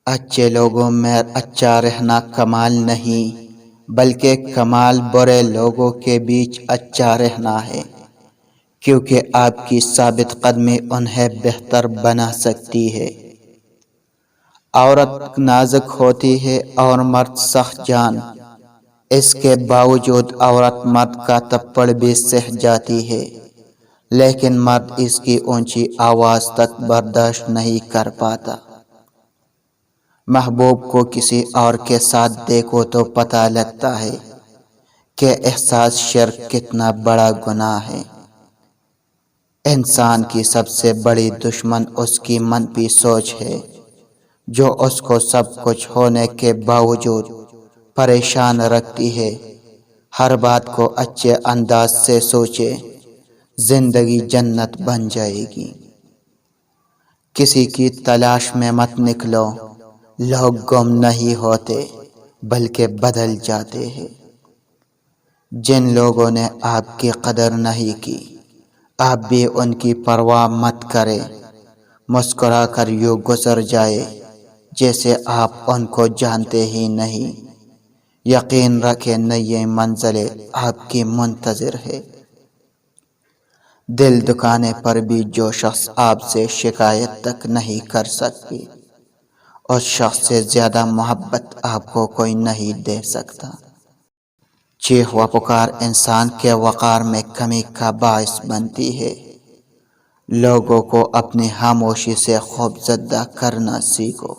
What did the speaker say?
اچھے لوگوں میں اچھا رہنا کمال نہیں، بلکہ کمال برے لوگوں کے بیچ اچھا رہنا ہے، کیونکہ آپ کی ثابت قدمی انہیں بہتر بنا سکتی ہے۔ عورت نازک ہوتی ہے اور مرد سخت جان، اس کے باوجود عورت مرد کا تھپڑ بھی سہ جاتی ہے، لیکن مرد اس کی اونچی آواز تک برداشت نہیں کر پاتا۔ محبوب کو کسی اور کے ساتھ دیکھو تو پتہ لگتا ہے کہ احساس شرک کتنا بڑا گناہ ہے۔ انسان کی سب سے بڑی دشمن اس کی منفی سوچ ہے، جو اس کو سب کچھ ہونے کے باوجود پریشان رکھتی ہے۔ ہر بات کو اچھے انداز سے سوچے، زندگی جنت بن جائے گی۔ کسی کی تلاش میں مت نکلو، لوگ گم نہیں ہوتے بلکہ بدل جاتے ہیں۔ جن لوگوں نے آپ کی قدر نہیں کی، آپ بھی ان کی پرواہ مت کریں، مسکرا کر یوں گزر جائے جیسے آپ ان کو جانتے ہی نہیں۔ یقین رکھیں نئی منزلیں آپ کی منتظر ہے۔ دل دکانے پر بھی جو شخص آپ سے شکایت تک نہیں کر سکتی، اس شخص سے زیادہ محبت آپ کو کوئی نہیں دے سکتا۔ چیخ و پکار انسان کے وقار میں کمی کا باعث بنتی ہے۔ لوگوں کو اپنی خاموشی سے خوفزدہ کرنا سیکھو۔